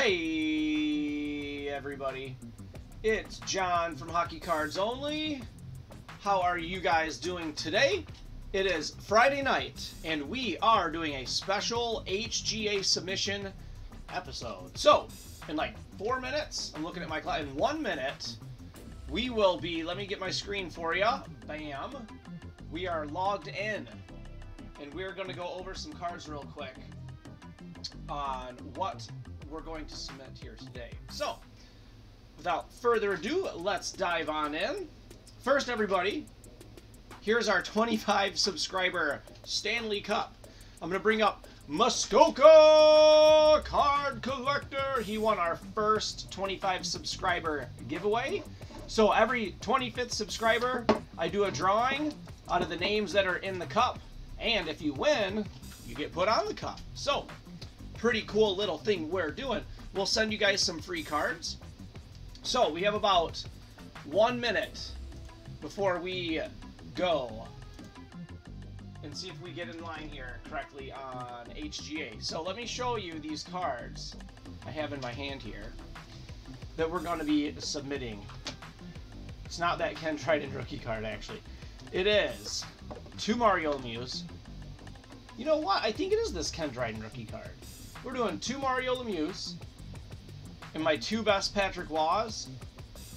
Hey everybody, it's John from Hockey Cards Only. How are you guys doing today? It is Friday night and we are doing a special HGA submission episode. So in like 4 minutes, I'm looking at my clock, in 1 minute we will be, let me get my screen for you, bam, we are logged in and we're going to go over some cards real quick on what we're going to submit here today. So, without further ado, let's dive on in. First, everybody, here's our 25 subscriber Stanley Cup. I'm going to bring up Muskoka Card Collector. He won our first 25 subscriber giveaway. So every 25th subscriber, I do a drawing out of the names that are in the cup. And if you win, you get put on the cup. So, pretty cool little thing we're doing. We'll send you guys some free cards. So we have about 1 minute before we go and see if we get in line here correctly on HGA. So let me show you these cards I have in my hand here that we're going to be submitting. It's not that Ken Dryden rookie card, actually. It is 2 Mario Lemieux. You know what? I think it is this Ken Dryden rookie card. We're doing 2 Mario Lemieux, and my 2 best Patrick Waugh,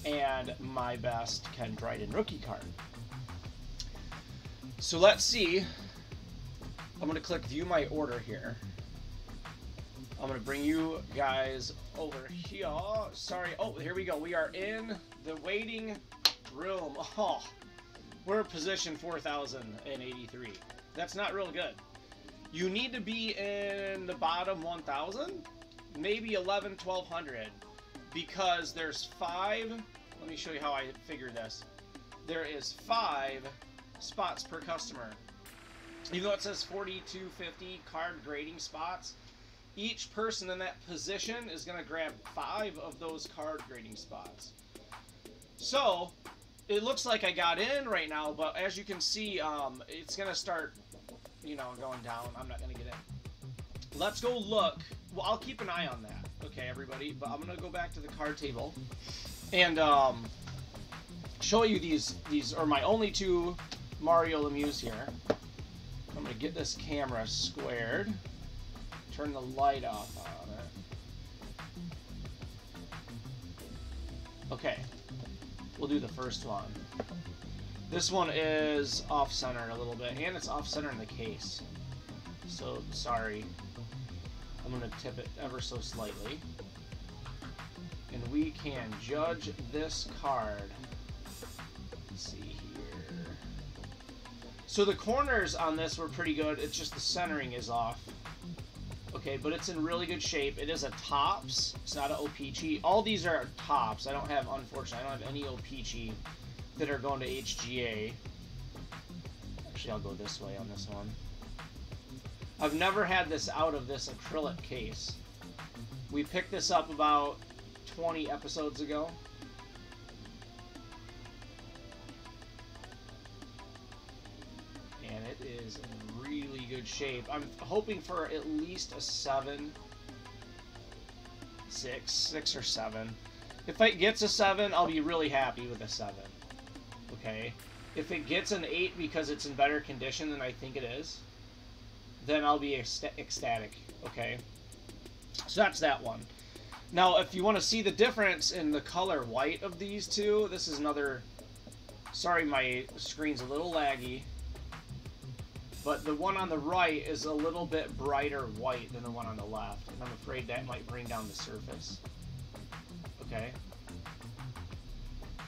and my best Ken Dryden rookie card. So let's see. I'm going to click View My Order here. I'm going to bring you guys over here. Sorry. Oh, here we go. We are in the waiting room. Oh, we're position 4083. That's not real good. You need to be in the bottom 1,000, maybe 1,100, because there's 5. Let me show you how I figure this. There is 5 spots per customer. Even though it says 4,250 card grading spots, each person in that position is going to grab 5 of those card grading spots. So it looks like I got in right now, but as you can see, it's going to start, you know, going down. I'm not going to get in. Let's go look. Well, I'll keep an eye on that. Okay, everybody. But I'm going to go back to the card table and show you these are my only 2 Mario Lemieux here. I'm going to get this camera squared. Turn the light off on it. Okay. We'll do the first one. This one is off-center a little bit, and it's off-center in the case. So, sorry. I'm going to tip it ever so slightly. And we can judge this card. Let's see here. So the corners on this were pretty good. It's just the centering is off. Okay, but it's in really good shape. It is a Topps. It's not an O-Pee-Chee. All these are Topps. I don't have, unfortunately, I don't have any O-Pee-Chee that are going to HGA. Actually, I'll go this way on this one. I've never had this out of this acrylic case. We picked this up about 20 episodes ago. And it is in really good shape. I'm hoping for at least a 7. 6 or 7. If it gets a 7, I'll be really happy with a 7. Okay, if it gets an 8 because it's in better condition than I think it is, then I'll be ecstatic. Okay, so that's that one. Now, if you want to see the difference in the color white of these two, this is another. Sorry, my screen's a little laggy, but the one on the right is a little bit brighter white than the one on the left, and I'm afraid that might bring down the surface. Okay.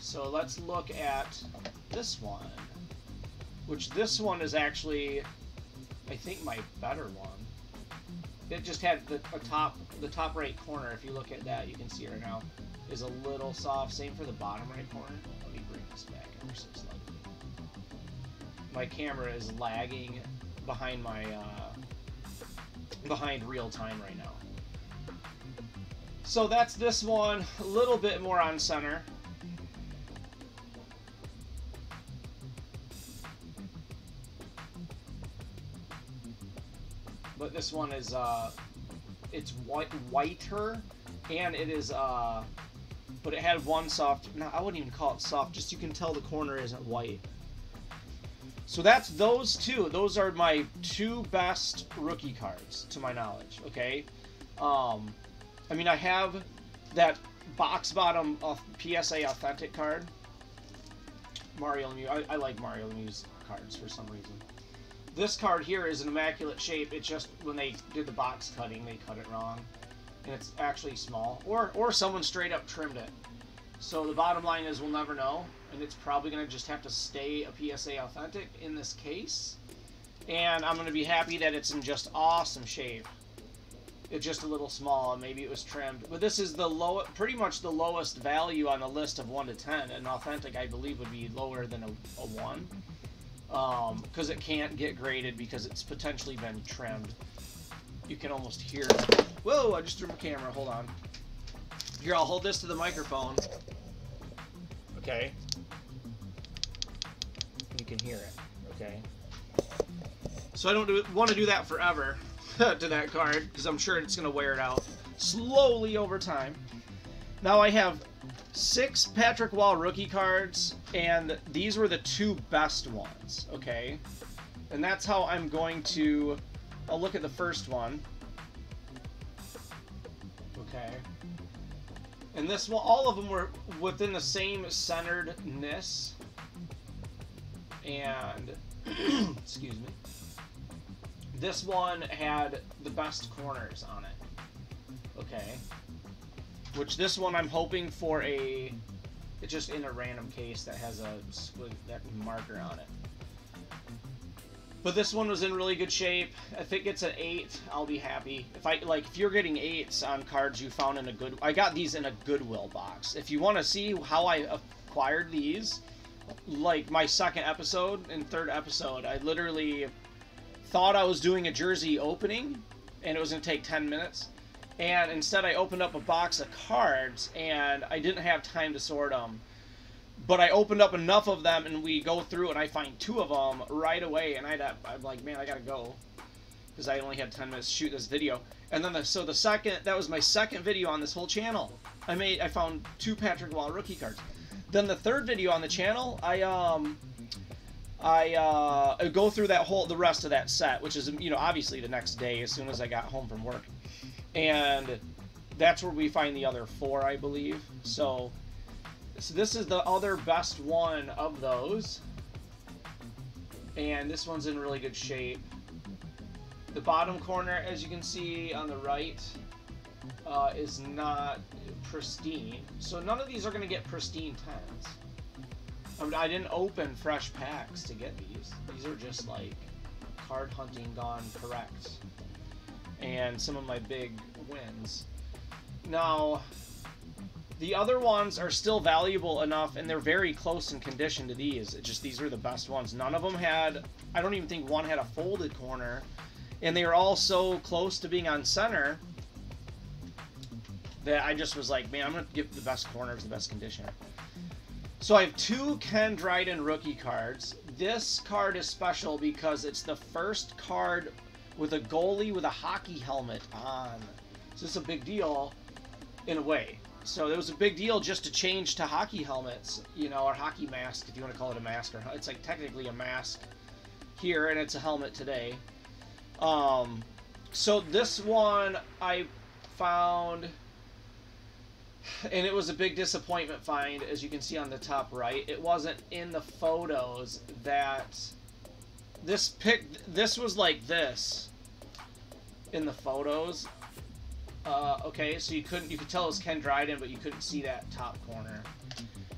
So let's look at this one, which this one is actually, I think, my better one. It just had the top right corner. If you look at that, you can see it right now, is a little soft. Same for the bottom right corner. Let me bring this back ever so slightly. My camera is lagging behind my behind real time right now. So that's this one, a little bit more on center. But this one is, it's whiter and it is but it had one soft, no, I wouldn't even call it soft, just you can tell the corner isn't white. So that's those two. Those are my two best rookie cards, to my knowledge, okay? I mean, I have that box bottom PSA Authentic card. Mario Lemieux. I like Mario Lemieux's cards for some reason. This card here is an immaculate shape. It's just when they did the box cutting, they cut it wrong. And it's actually small. Or someone straight up trimmed it. So the bottom line is we'll never know. And it's probably going to just have to stay a PSA Authentic in this case. And I'm going to be happy that it's in just awesome shape. It's just a little small, and maybe it was trimmed. But this is the pretty much the lowest value on the list of 1 to 10. An Authentic, I believe, would be lower than a 1. Because it can't get graded because it's potentially been trimmed. You can almost hear it. Whoa, I just threw my camera. Hold on. Here, I'll hold this to the microphone. Okay. You can hear it. Okay. So I don't want to do that forever to that card because I'm sure it's going to wear it out slowly over time. Now I have 6 Patrick Wall rookie cards, and these were the 2 best ones, okay? And that's how I'm going to... I'll look at the first one. Okay. And this one, all of them were within the same centeredness. And, excuse me. This one had the best corners on it. Okay. Which this one I'm hoping for it's just in a random case that has that marker on it. But this one was in really good shape. If it gets an 8, I'll be happy. If you're getting 8s on cards you found in I got these in a Goodwill box. If you want to see how I acquired these, like my second episode and third episode, I literally thought I was doing a jersey opening and it was going to take 10 minutes. And instead I opened up a box of cards and I didn't have time to sort them. But I opened up enough of them and we go through and I find 2 of them right away. And I'm like, man, I gotta go. Because I only had 10 minutes to shoot this video. And then that was my second video on this whole channel. I found 2 Patrick Wall rookie cards. Then the third video on the channel, I go through the rest of that set, which is, obviously the next day as soon as I got home from work. And that's where we find the other 4, I believe. So this is the other best one of those. And this one's in really good shape. The bottom corner, as you can see on the right, is not pristine. So none of these are going to get pristine 10s. I mean, I didn't open fresh packs to get these. These are just like card hunting gone correct. And some of my big wins. Now, the other ones are still valuable enough, and they're very close in condition to these. It's just these were the best ones. None of them had, I don't even think one had a folded corner. And they were all so close to being on center that I just was like, man, I'm going to give the best corners the best condition. So I have 2 Ken Dryden rookie cards. This card is special because it's the first card with a goalie with a hockey helmet on. So it's a big deal in a way. So it was a big deal just to change to hockey helmets, or hockey mask, if you want to call it a mask. Or it's like technically a mask here, and it's a helmet today. So this one I found, and it was a big disappointment find, as you can see on the top right. It wasn't in the photos that this was like this in the photos. Okay, so you could tell it was Ken Dryden, but you couldn't see that top corner.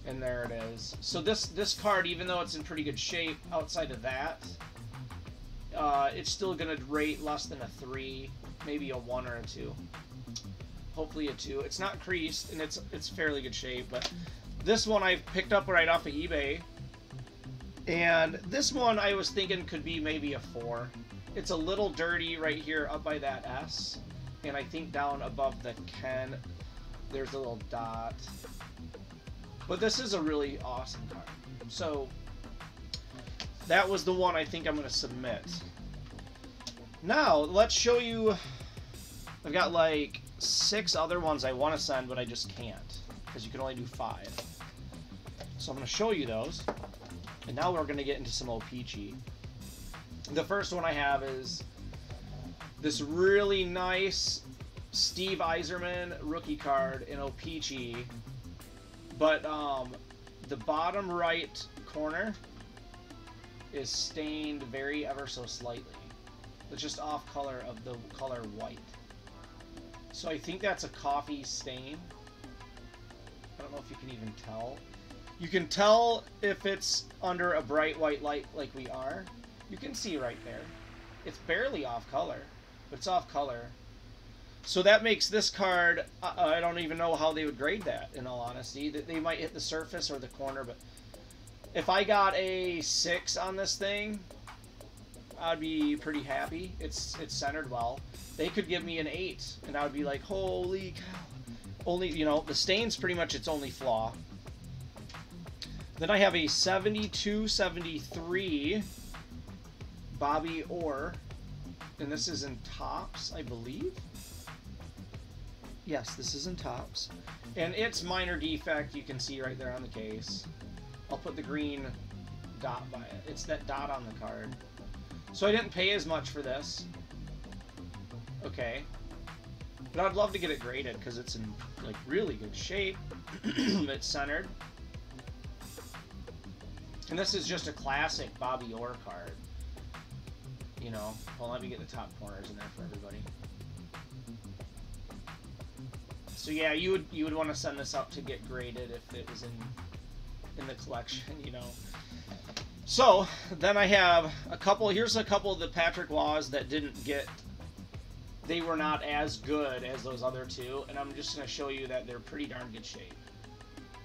And there it is. So this card, even though it's in pretty good shape outside of that, it's still going to rate less than a 3, maybe a 1 or a 2. Hopefully a 2. It's not creased, and it's fairly good shape, but this one I picked up right off of eBay. And this one I was thinking could be maybe a 4. It's a little dirty right here up by that S. And I think down above the Ken, there's a little dot. But this is a really awesome card. So that was the one I think I'm going to submit. Now, let's show you. I've got like 6 other ones I want to send, but I just can't, because you can only do 5. So I'm going to show you those, and now we're going to get into some OPG. The first one I have is this really nice Steve Yzerman rookie card in OPG, but the bottom right corner is stained very ever so slightly. It's just off color of the color white. So I think that's a coffee stain. I don't know if you can even tell. You can tell if it's under a bright white light like we are. You can see right there. It's barely off color, but it's off color. So that makes this card, I don't even know how they would grade that, in all honesty. They might hit the surface or the corner, but if I got a 6 on this thing, I'd be pretty happy. It's centered well. They could give me an 8, and I would be like, holy cow. Only, you know, the stain's pretty much its only flaw. Then I have a 72-73 Bobby Orr, and this is in tops, I believe. Yes, this is in tops. And it's minor defect, you can see right there on the case. I'll put the green dot by it. It's that dot on the card. So I didn't pay as much for this. Okay. But I'd love to get it graded because it's in like really good shape. It's centered. And this is just a classic Bobby Orr card. You know, well, let me get the top corners in there for everybody. So yeah, you would want to send this up to get graded if it was in the collection, you know. So then I have a couple. Here's a couple of the Patrick Waugh that didn't get. They were not as good as those other two, and I'm just going to show you that they're pretty darn good shape.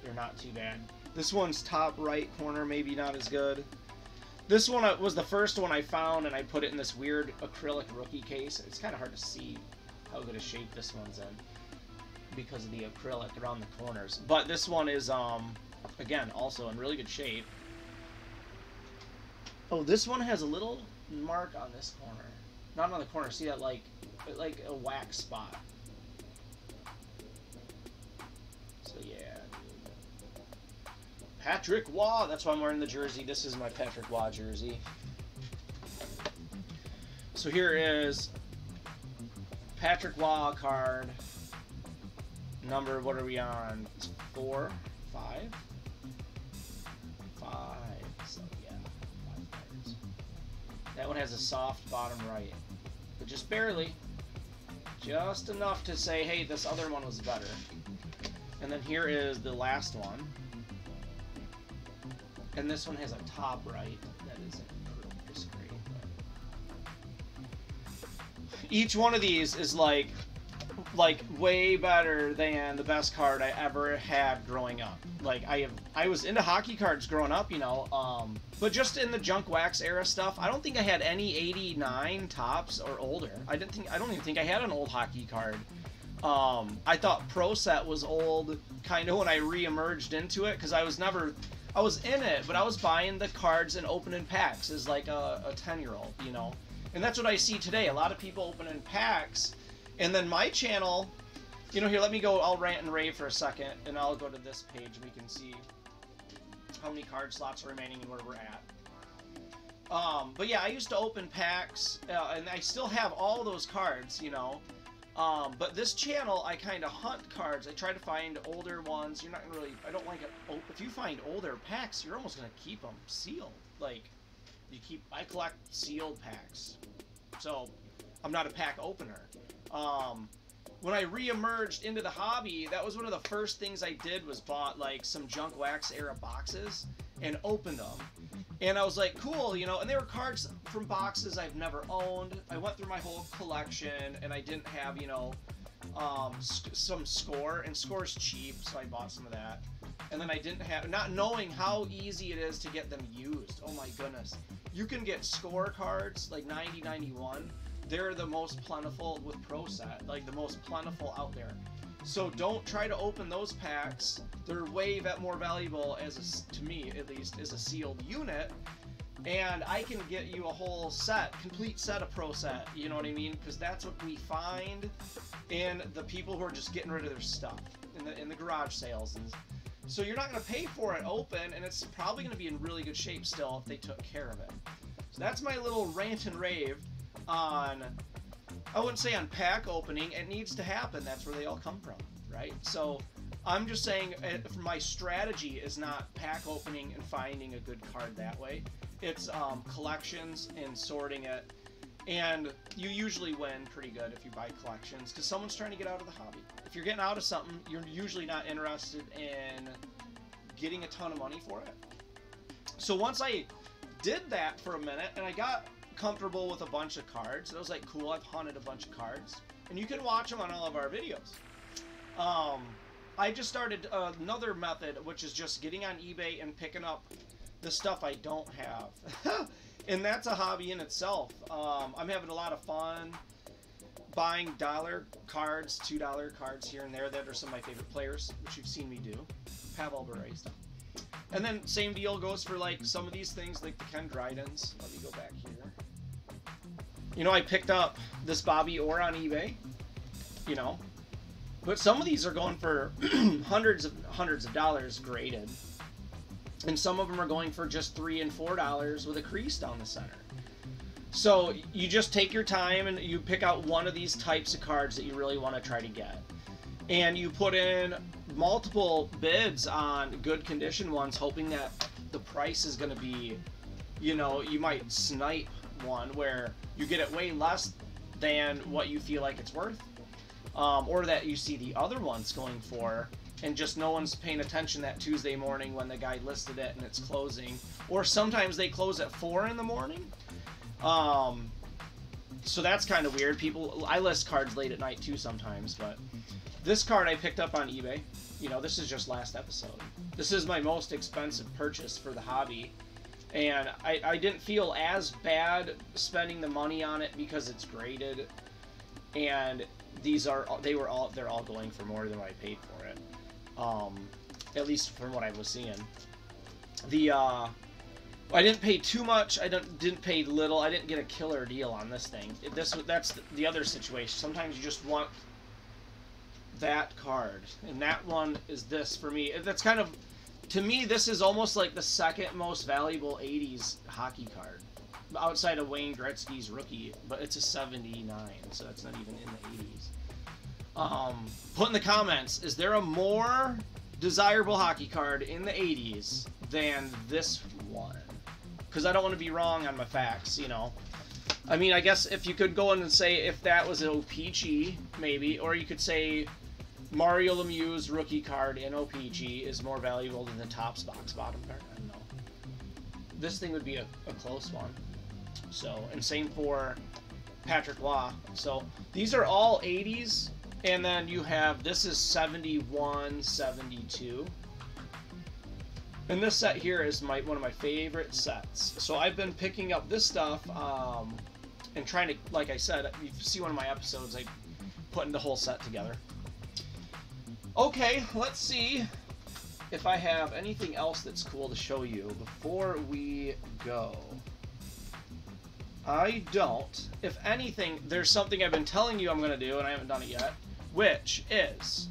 They're not too bad. This one's top right corner, maybe not as good. This one was the first one I found, and I put it in this weird acrylic rookie case. It's kind of hard to see how good a shape this one's in because of the acrylic around the corners. But this one is, again, also in really good shape. Oh, this one has a little mark on this corner. Not on the corner. See that, like a wax spot. So, yeah. Patrick Waugh. That's why I'm wearing the jersey. This is my Patrick Waugh jersey. So here is Patrick Waugh card. Number, what are we on? It's 4, 5? 5. So, yeah. 5 cards. That one has a soft bottom right. But just barely. Just enough to say, hey, this other one was better. And then here is the last one. And this one has a top right that isn't just great. But each one of these is like way better than the best card I ever had growing up. Like I was into hockey cards growing up, you know, but just in the junk wax era stuff, I don't think I had any 89 tops or older. I don't even think I had an old hockey card. I thought Pro Set was old kind of when I re-emerged into it, because I was in it, but I was buying the cards and opening packs as like a 10-year-old, you know. And that's what I see today. A lot of people opening packs. And then my channel, you know, here, let me go, I'll rant and rave for a second, and I'll go to this page and we can see how many card slots are remaining and where we're at. But yeah, I used to open packs, and I still have all those cards, you know. But this channel, I kind of hunt cards. I try to find older ones. You're not really, I don't like it. If you find older packs, you're almost going to keep them sealed. Like, I collect sealed packs. So, I'm not a pack opener. When I re-emerged into the hobby, that was one of the first things I did, was bought like some junk wax era boxes and opened them. And I was like, cool, you know, and they were cards from boxes I've never owned. I went through my whole collection, and I didn't have, you know, some Score, and Score's cheap, so I bought some of that. And then I didn't have, not knowing how easy it is to get them used. Oh my goodness. You can get Score cards, like 90, 91. They're the most plentiful with Pro Set, like the most plentiful out there. So don't try to open those packs. They're way more valuable, to me at least, as a sealed unit. And I can get you a whole set, complete set of Pro Set, you know what I mean? Because that's what we find in the people who are just getting rid of their stuff in the garage sales. And so you're not going to pay for it open, and it's probably going to be in really good shape still if they took care of it. So that's my little rant and rave on, I wouldn't say on pack opening. It needs to happen. That's where they all come from, right? So I'm just saying my strategy is not pack opening and finding a good card that way. It's collections and sorting it. And you usually win pretty good if you buy collections because someone's trying to get out of the hobby. If you're getting out of something, you're usually not interested in getting a ton of money for it. So once I did that for a minute and I got comfortable with a bunch of cards, I was like, cool, I've hunted a bunch of cards. And you can watch them on all of our videos. I just started another method, which is just getting on eBay and picking up the stuff I don't have. And that's a hobby in itself. I'm having a lot of fun buying dollar cards, $2 cards here and there that are some of my favorite players, which you've seen me do. Pavel Bure stuff. And then same deal goes for like some of these things like the Ken Drydens. Let me go back here. You know, I picked up this Bobby Orr on eBay, you know. But some of these are going for hundreds of dollars graded. And some of them are going for just $3 and $4 with a crease down the center. So you just take your time and you pick out one of these types of cards that you really want to try to get. And you put in multiple bids on good condition ones, hoping that the price is going to be, you know, you might snipe one where you get it way less than what you feel like it's worth. Or that you see the other ones going for, and just no one's paying attention that Tuesday morning when the guy listed it and it's closing. Or sometimes they close at 4 in the morning. So that's kind of weird. I list cards late at night too sometimes, but this card I picked up on eBay. You know, this is just last episode. This is my most expensive purchase for the hobby. And I didn't feel as bad spending the money on it because it's graded. And they're all going for more than what I paid for it. At least from what I was seeing. I didn't pay too much. I didn't pay little. I didn't get a killer deal on this thing. That's the other situation. Sometimes you just want that card, and that one is this for me. That's kind of, to me, this is almost like the second most valuable 80s hockey card, outside of Wayne Gretzky's rookie, but it's a 79, so that's not even in the 80s. Put in the comments, is there a more desirable hockey card in the 80s than this one? Because I don't want to be wrong on my facts, you know. I mean, I guess if you could go in and say if that was an OPG, maybe, or you could say Mario Lemieux's rookie card in OPG is more valuable than the Topps box bottom card. I don't know. This thing would be a close one. So, and same for Patrick Waugh. So these are all 80s, and then you have, this is 71, 72. And this set here is one of my favorite sets. So I've been picking up this stuff and trying to, like I said, if you see one of my episodes, I putting the whole set together. Okay, let's see if I have anything else that's cool to show you before we go. I don't. If anything, there's something I've been telling you I'm going to do, and I haven't done it yet, which is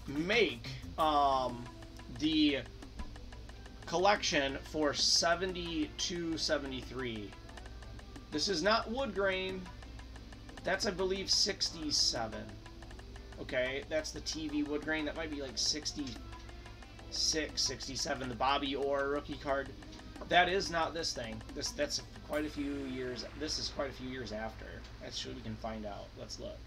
make the collection for 72, 73. This is not wood grain. That's, I believe, 67. Okay, that's the TV wood grain. That might be like 66, 67. The Bobby Orr rookie card. That is not this thing. That's quite a few years. This is quite a few years after. That's what we can find out. Let's look.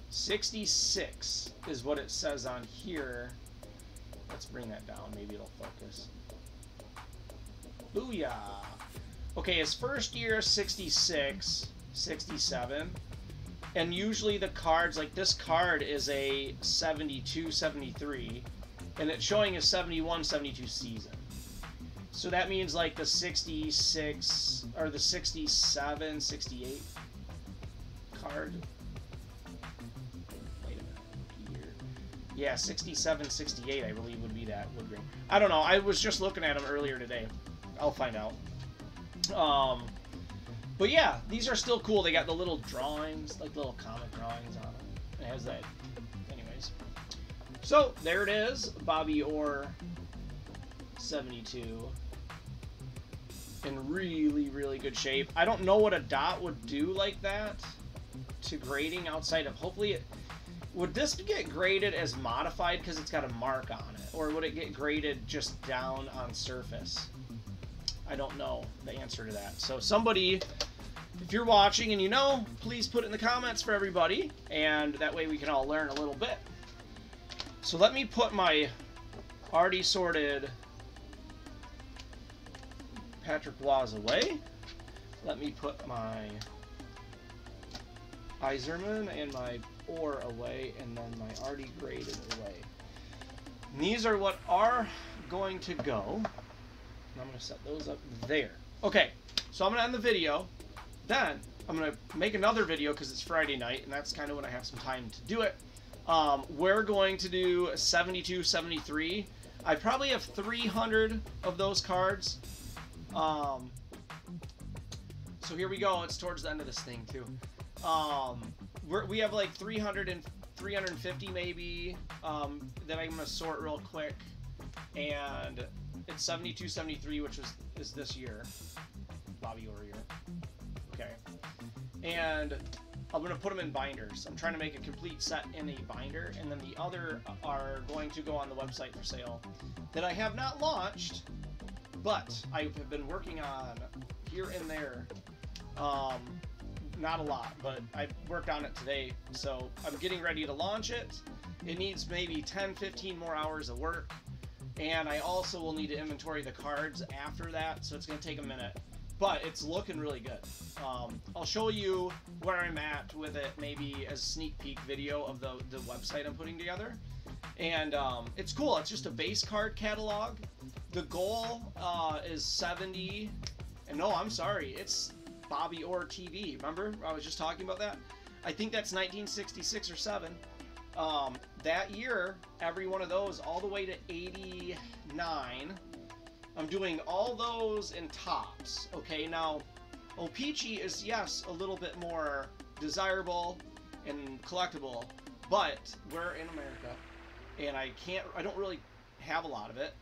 66 is what it says on here. Let's bring that down. Maybe it'll focus. Booyah! Okay, his first year 66, 67. And usually the cards, like this card is a 72, 73. And it's showing a 71, 72 season. So that means like the 66, or the 67, 68 card. Wait a minute. Here. Yeah, 67, 68, I believe would be that wood grain. I don't know. I was just looking at them earlier today. I'll find out. But yeah, these are still cool. They got the little drawings, like little comic drawings on them. It has that. Anyways. So, there it is. Bobby Orr 72. In really, really good shape. I don't know what a dot would do like that to grading outside of, hopefully it, would this get graded as modified because it's got a mark on it? Or would it get graded just down on surface? I don't know the answer to that. So somebody, if you're watching and you know, please put it in the comments for everybody. And that way we can all learn a little bit. So let me put my already sorted Patrick Waz away. Let me put my Iserman and my Orr away, and then my already graded away. And these are what are going to go. And I'm going to set those up there. Okay, so I'm going to end the video. Then I'm going to make another video because it's Friday night, and that's kind of when I have some time to do it. We're going to do 72, 73. I probably have 300 of those cards. So here we go. It's towards the end of this thing too. We have like 300 and 350 maybe that I'm gonna sort real quick, and it's 72, 73, which is this year, Bobby Orr year. Okay, and I'm gonna put them in binders. I'm trying to make a complete set in a binder, and then the other are going to go on the website for sale that I have not launched. But I have been working on here and there, not a lot, but I worked on it today, so I'm getting ready to launch it. It needs maybe 10, 15 more hours of work, and I also will need to inventory the cards after that, so it's going to take a minute, but it's looking really good. I'll show you where I'm at with it, maybe as a sneak peek video of the website I'm putting together, and it's cool. It's just a base card catalog. The goal is 70, and no, I'm sorry, it's Bobby Orr TV. Remember, I was just talking about that? I think that's 1966 or 7. That year, every one of those, all the way to 89, I'm doing all those in tops. Okay, now, O-Pee-Chee is, yes, a little bit more desirable and collectible, but we're in America, and I don't really have a lot of it.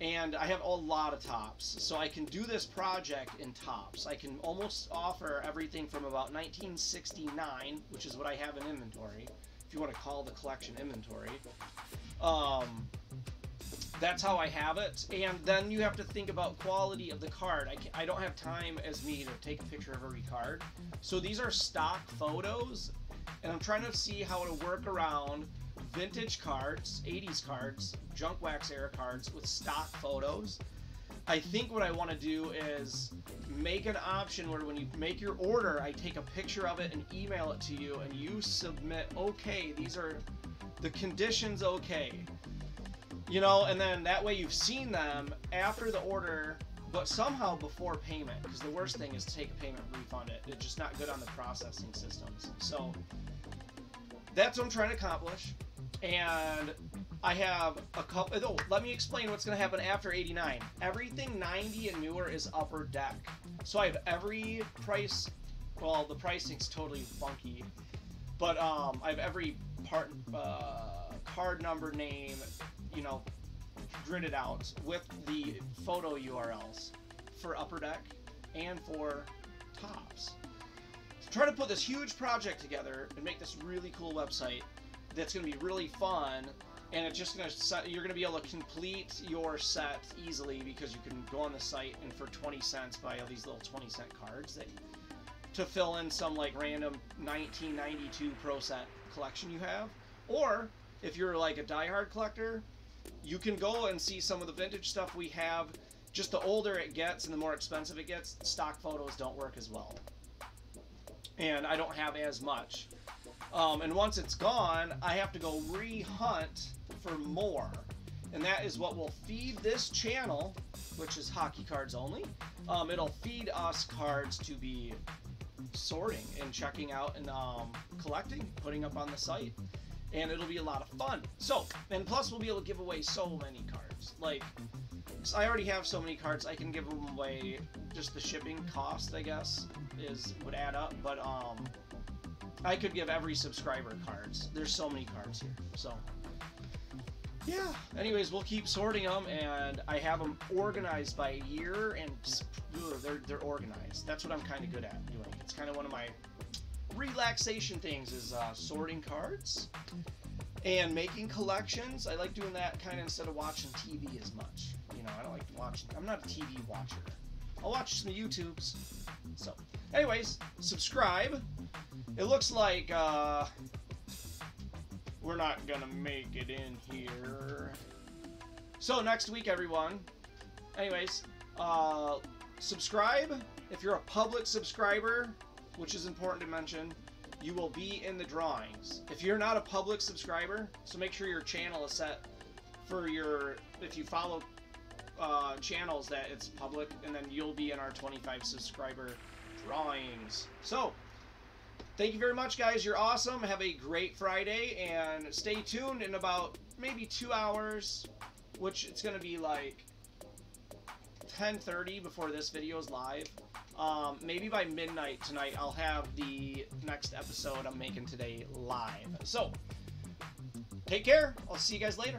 And I have a lot of tops, so I can do this project in tops. I can almost offer everything from about 1969, which is what I have in inventory, if you want to call the collection inventory. That's how I have it, and then you have to think about quality of the card. I don't have time as me to take a picture of every card, so these are stock photos, and I'm trying to see how to work around vintage cards, 80s cards, junk wax era cards with stock photos. I think what I want to do is make an option where when you make your order, I take a picture of it and email it to you, and you submit, okay, these are the conditions, okay. You know, and then that way you've seen them after the order, but somehow before payment, because the worst thing is to take a payment and refund it. It's just not good on the processing systems. So that's what I'm trying to accomplish. And I have a couple. Oh, let me explain what's going to happen after 89. Everything 90 and newer is upper deck. So I have every price. Well, the pricing's totally funky, but I have every part, card number, name, you know, gridded out with the photo URLs for upper deck and for tops. So try to put this huge project together and make this really cool website that's going to be really fun, and it's just going to, you're going to be able to complete your set easily because you can go on the site and for 20 cents buy all these little 20-cent cards that, to fill in some like random 1992 Pro Set collection you have. Or if you're like a diehard collector, you can go and see some of the vintage stuff we have. Just the older it gets and the more expensive it gets, stock photos don't work as well, and I don't have as much. And once it's gone, I have to go re-hunt for more. And that is what will feed this channel, which is hockey cards only. It'll feed us cards to be sorting and checking out and collecting, putting up on the site. and it'll be a lot of fun. So, and plus we'll be able to give away so many cards. Like, I already have so many cards, I can give them away. Just the shipping cost, I guess, would add up. But I could give every subscriber cards. There's so many cards here. So yeah. Anyways, we'll keep sorting them, and I have them organized by year, and they're organized. That's what I'm kind of good at doing. It's kind of one of my relaxation things is sorting cards and making collections. I like doing that kind of instead of watching TV as much. You know, I don't like watching. I'm not a TV watcher. I'll watch some YouTubes. So, anyways, subscribe. It looks like we're not gonna make it in here. So next week, everyone. Anyways, subscribe. If you're a public subscriber, which is important to mention, you will be in the drawings. If you're not a public subscriber, so make sure your channel is set for your, if you follow channels that it's public, and then you'll be in our 25 subscriber drawings. So, thank you very much, guys. You're awesome. Have a great Friday, and stay tuned in about maybe 2 hours, which it's going to be like 10:30 before this video is live. Maybe by midnight tonight, I'll have the next episode I'm making today live. So, take care. I'll see you guys later.